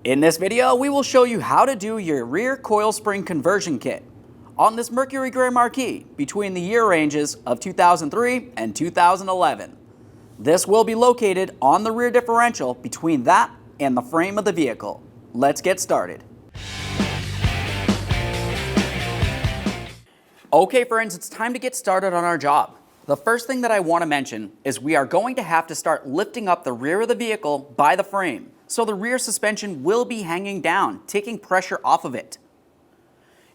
In this video, we will show you how to do your rear coil spring conversion kit on this Mercury Grand Marquis between the year ranges of 2003 and 2011. This will be located on the rear differential between that and the frame of the vehicle. Let's get started. Okay friends, it's time to get started on our job. The first thing that I want to mention is we are going to have to start lifting up the rear of the vehicle by the frame. So the rear suspension will be hanging down, taking pressure off of it.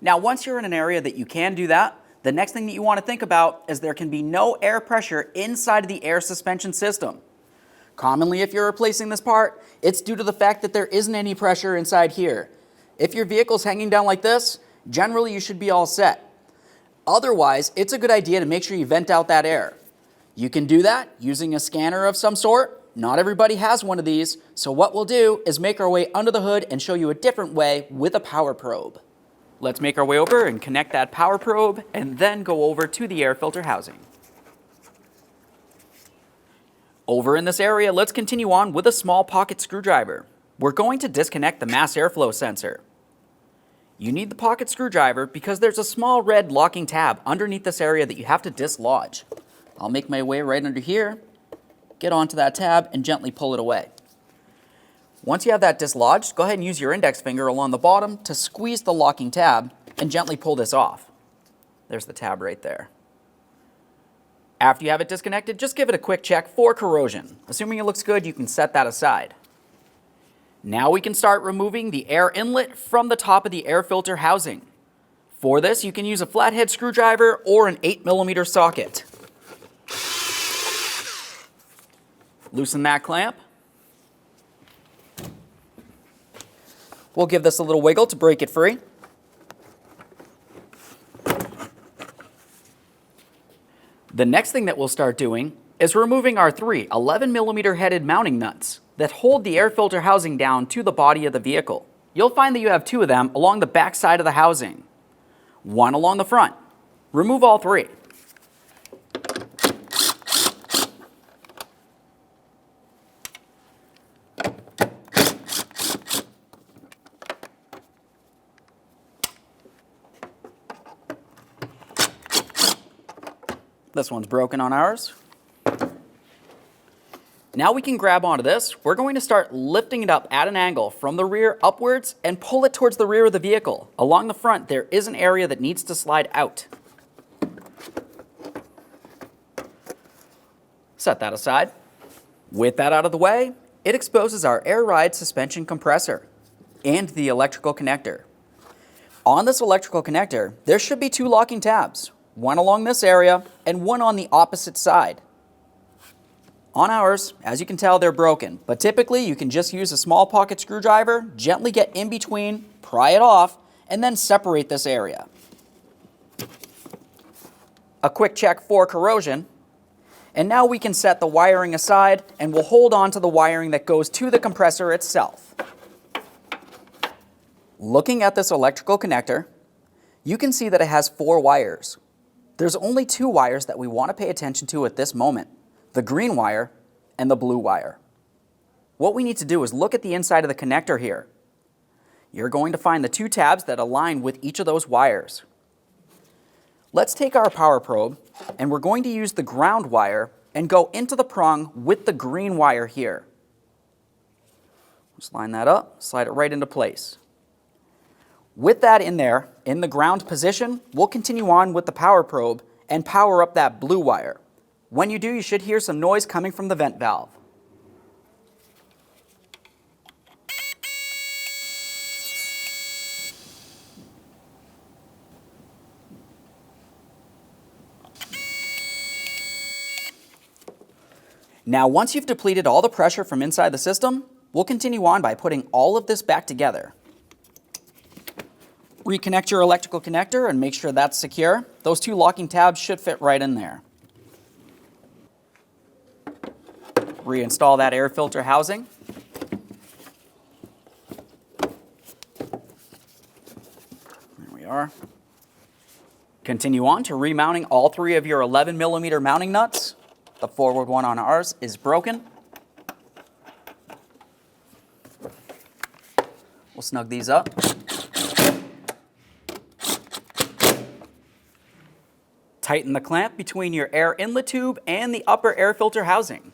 Now, once you're in an area that you can do that, the next thing that you want to think about is there can be no air pressure inside of the air suspension system. Commonly, if you're replacing this part, it's due to the fact that there isn't any pressure inside here. If your vehicle's hanging down like this, generally you should be all set. Otherwise, it's a good idea to make sure you vent out that air. You can do that using a scanner of some sort. Not everybody has one of these, so what we'll do is make our way under the hood and show you a different way with a power probe. Let's make our way over and connect that power probe and then go over to the air filter housing. Over in this area, let's continue on with a small pocket screwdriver. We're going to disconnect the mass airflow sensor. You need the pocket screwdriver because there's a small red locking tab underneath this area that you have to dislodge. I'll make my way right under here, get onto that tab, and gently pull it away. Once you have that dislodged, go ahead and use your index finger along the bottom to squeeze the locking tab and gently pull this off. There's the tab right there. After you have it disconnected, just give it a quick check for corrosion. Assuming it looks good, you can set that aside. Now we can start removing the air inlet from the top of the air filter housing. For this, you can use a flathead screwdriver or an 8mm socket. Loosen that clamp. We'll give this a little wiggle to break it free. The next thing that we'll start doing is removing our three 11mm headed mounting nuts that hold the air filter housing down to the body of the vehicle. You'll find that you have two of them along the back side of the housing, one along the front. Remove all three. This one's broken on ours. Now we can grab onto this. We're going to start lifting it up at an angle from the rear upwards and pull it towards the rear of the vehicle. Along the front, there is an area that needs to slide out. Set that aside. With that out of the way, it exposes our air ride suspension compressor and the electrical connector. On this electrical connector, there should be two locking tabs. One along this area and one on the opposite side. On ours, as you can tell, they're broken, but typically you can just use a small pocket screwdriver, gently get in between, pry it off, and then separate this area. A quick check for corrosion, and now we can set the wiring aside and we'll hold on to the wiring that goes to the compressor itself. Looking at this electrical connector, you can see that it has 4 wires. There's only 2 wires that we want to pay attention to at this moment, the green wire and the blue wire. What we need to do is look at the inside of the connector here. You're going to find the 2 tabs that align with each of those wires. Let's take our power probe and we're going to use the ground wire and go into the prong with the green wire here. Just line that up, slide it right into place. With that in there, in the ground position, we'll continue on with the power probe and power up that blue wire. When you do, you should hear some noise coming from the vent valve. Now, once you've depleted all the pressure from inside the system, we'll continue on by putting all of this back together. Reconnect your electrical connector and make sure that's secure. Those 2 locking tabs should fit right in there. Reinstall that air filter housing. There we are. Continue on to remounting all 3 of your 11mm mounting nuts. The forward one on ours is broken. We'll snug these up. Tighten the clamp between your air inlet tube and the upper air filter housing.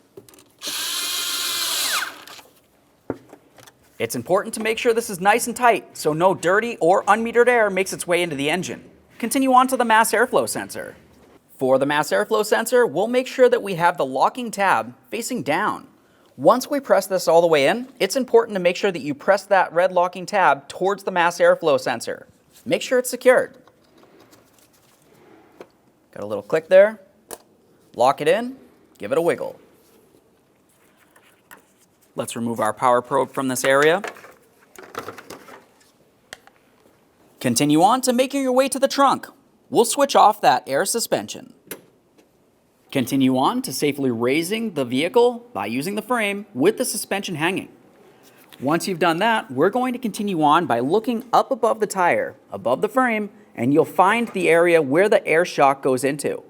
It's important to make sure this is nice and tight so no dirty or unmetered air makes its way into the engine. Continue on to the mass airflow sensor. For the mass airflow sensor, we'll make sure that we have the locking tab facing down. Once we press this all the way in, it's important to make sure that you press that red locking tab towards the mass airflow sensor. Make sure it's secured. Got a little click there. Lock it in, give it a wiggle. Let's remove our power probe from this area. Continue on to making your way to the trunk. We'll switch off that air suspension. Continue on to safely raising the vehicle by using the frame with the suspension hanging. Once you've done that, we're going to continue on by looking up above the tire, above the frame, and you'll find the area where the air shock goes into.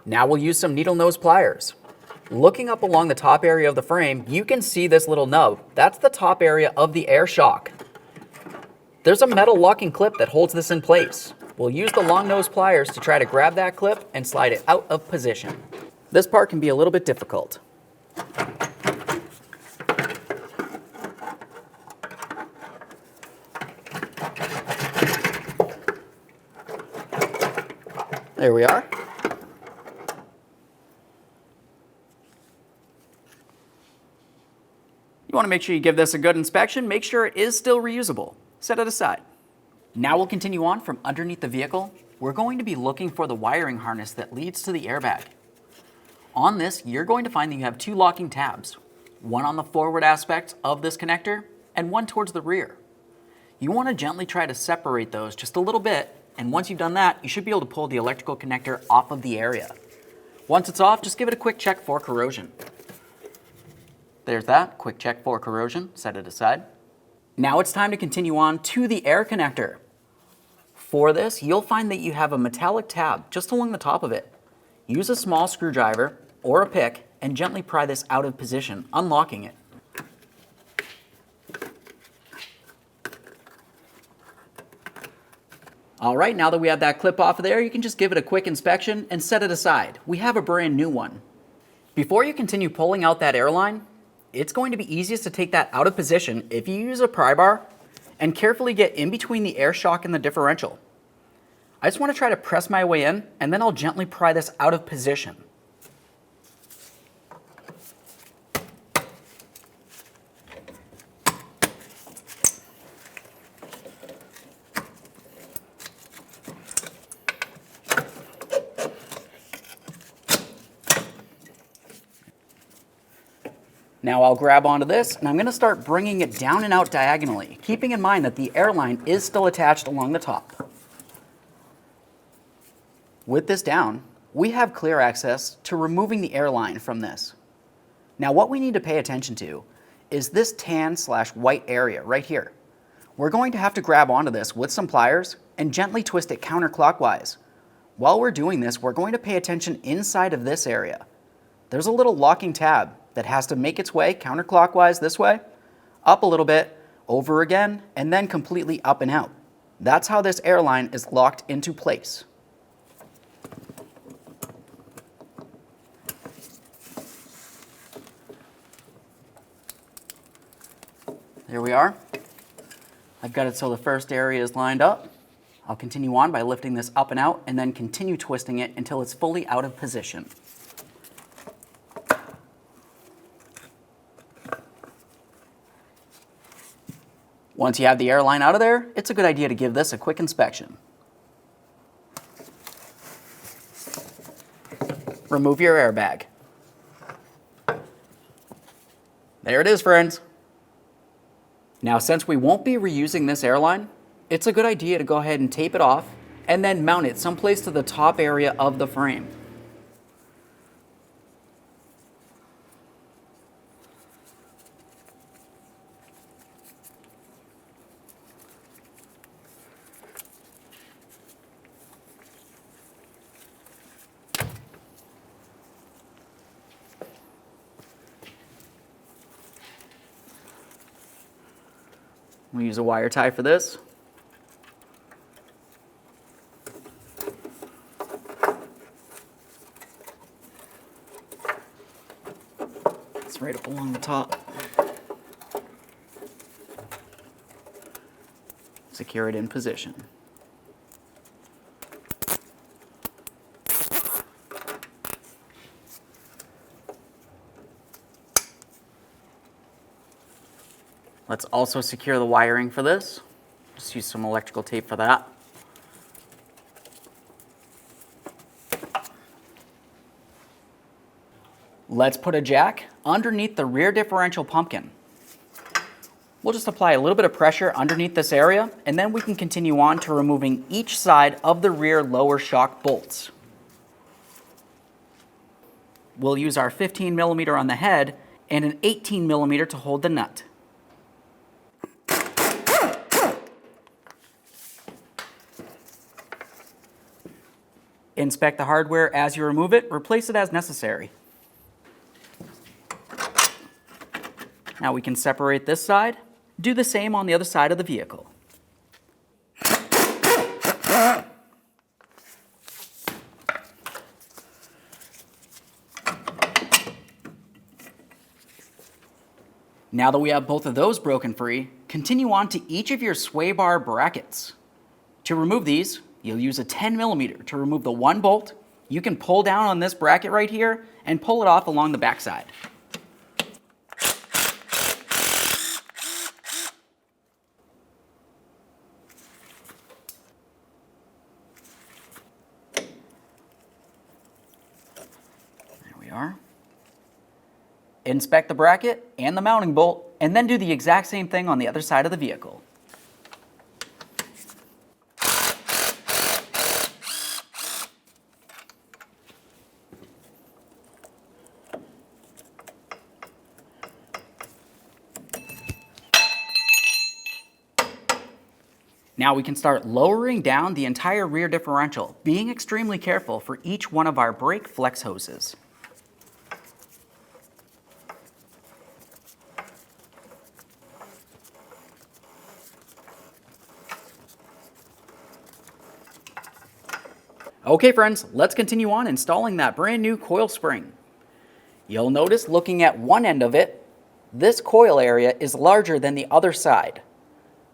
Now we'll use some needle nose pliers. Looking up along the top area of the frame, you can see this little nub. That's the top area of the air shock. There's a metal locking clip that holds this in place. We'll use the long nose pliers to try to grab that clip and slide it out of position. This part can be a little bit difficult. There we are. You want to make sure you give this a good inspection. Make sure it is still reusable. Set it aside. Now we'll continue on from underneath the vehicle. We're going to be looking for the wiring harness that leads to the airbag. On this, you're going to find that you have two locking tabs, one on the forward aspect of this connector and one towards the rear. You want to gently try to separate those just a little bit, and once you've done that, you should be able to pull the electrical connector off of the area. Once it's off, just give it a quick check for corrosion. There's that, quick check for corrosion, set it aside. Now it's time to continue on to the air connector. For this, you'll find that you have a metallic tab just along the top of it. Use a small screwdriver or a pick and gently pry this out of position, unlocking it. All right, now that we have that clip off of there, you can just give it a quick inspection and set it aside. We have a brand new one. Before you continue pulling out that air line, it's going to be easiest to take that out of position if you use a pry bar and carefully get in between the air shock and the differential. I just want to try to press my way in, and then I'll gently pry this out of position. Now I'll grab onto this, and I'm going to start bringing it down and out diagonally, keeping in mind that the airline is still attached along the top. With this down, we have clear access to removing the airline from this. Now what we need to pay attention to is this tan/white area right here. We're going to have to grab onto this with some pliers and gently twist it counterclockwise. While we're doing this, we're going to pay attention inside of this area. There's a little locking tab that has to make its way counterclockwise this way, up a little bit, over again, and then completely up and out. That's how this airline is locked into place. There we are. I've got it so the first area is lined up. I'll continue on by lifting this up and out and then continue twisting it until it's fully out of position. Once you have the airline out of there, it's a good idea to give this a quick inspection. Remove your airbag. There it is, friends. Now, since we won't be reusing this airline, it's a good idea to go ahead and tape it off and then mount it someplace to the top area of the frame. We'll use a wire tie for this. It's right up along the top. Secure it in position. Let's also secure the wiring for this. Just use some electrical tape for that. Let's put a jack underneath the rear differential pumpkin. We'll just apply a little bit of pressure underneath this area, and then we can continue on to removing each side of the rear lower shock bolts. We'll use our 15mm on the head and an 18mm to hold the nut. Inspect the hardware as you remove it, replace it as necessary. Now we can separate this side, do the same on the other side of the vehicle. Now that we have both of those broken free, continue on to each of your sway bar brackets. To remove these, you'll use a 10mm to remove the one bolt. You can pull down on this bracket right here and pull it off along the backside. There we are. Inspect the bracket and the mounting bolt, and then do the exact same thing on the other side of the vehicle. Now we can start lowering down the entire rear differential, being extremely careful for each one of our brake flex hoses. Okay friends, let's continue on installing that brand new coil spring. You'll notice looking at one end of it, this coil area is larger than the other side.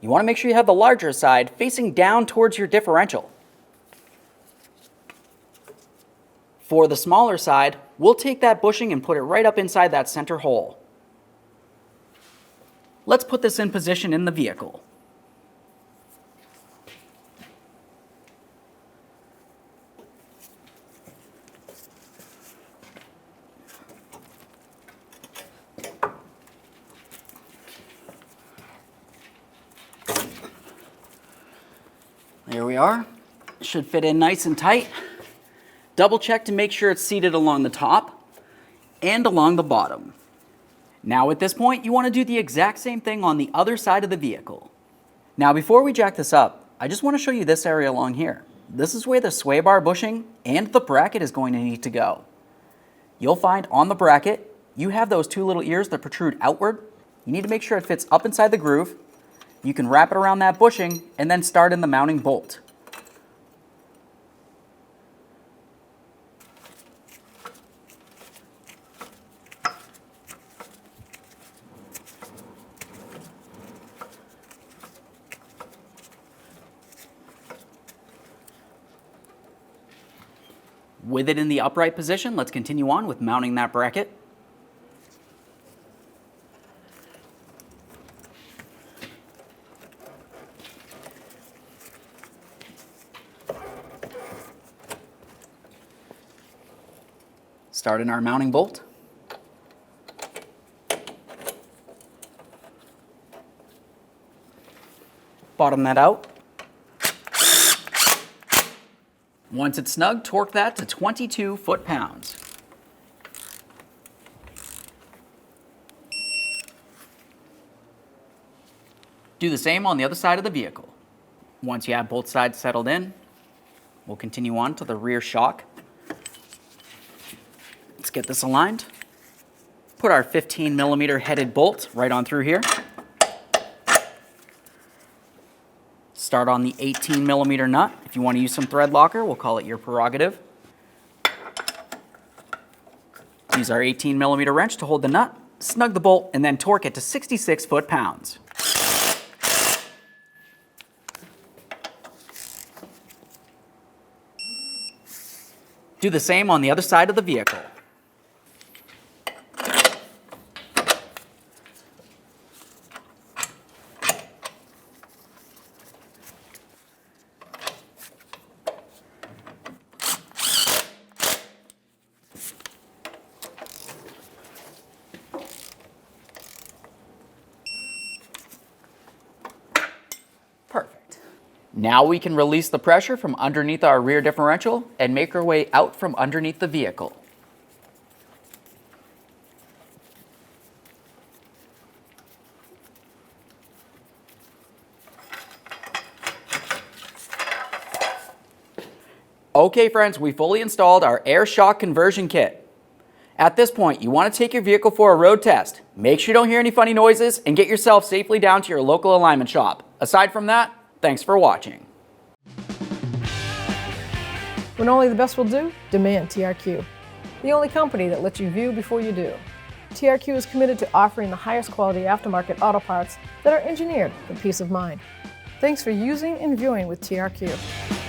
You want to make sure you have the larger side facing down towards your differential. For the smaller side, we'll take that bushing and put it right up inside that center hole. Let's put this in position in the vehicle. There we are. Should fit in nice and tight. Double check to make sure it's seated along the top and along the bottom. Now at this point, you want to do the exact same thing on the other side of the vehicle. Now before we jack this up, I just want to show you this area along here. This is where the sway bar bushing and the bracket is going to need to go. You'll find on the bracket, you have those two little ears that protrude outward. You need to make sure it fits up inside the groove. You can wrap it around that bushing and then start in the mounting bolt. With it in the upright position, let's continue on with mounting that bracket. Start in our mounting bolt. Bottom that out. Once it's snug, torque that to 22 foot-pounds. Do the same on the other side of the vehicle. Once you have both sides settled in, we'll continue on to the rear shock. Let's get this aligned. Put our 15mm headed bolt right on through here. Start on the 18mm nut. If you want to use some thread locker, we'll call it your prerogative. Use our 18mm wrench to hold the nut, snug the bolt, and then torque it to 66 foot-pounds. Do the same on the other side of the vehicle. Perfect. Now we can release the pressure from underneath our rear differential and make our way out from underneath the vehicle. Okay friends, we fully installed our air shock conversion kit. At this point, you want to take your vehicle for a road test. Make sure you don't hear any funny noises and get yourself safely down to your local alignment shop. Aside from that, thanks for watching. When only the best will do, demand TRQ. The only company that lets you view before you do. TRQ is committed to offering the highest quality aftermarket auto parts that are engineered for peace of mind. Thanks for using and viewing with TRQ.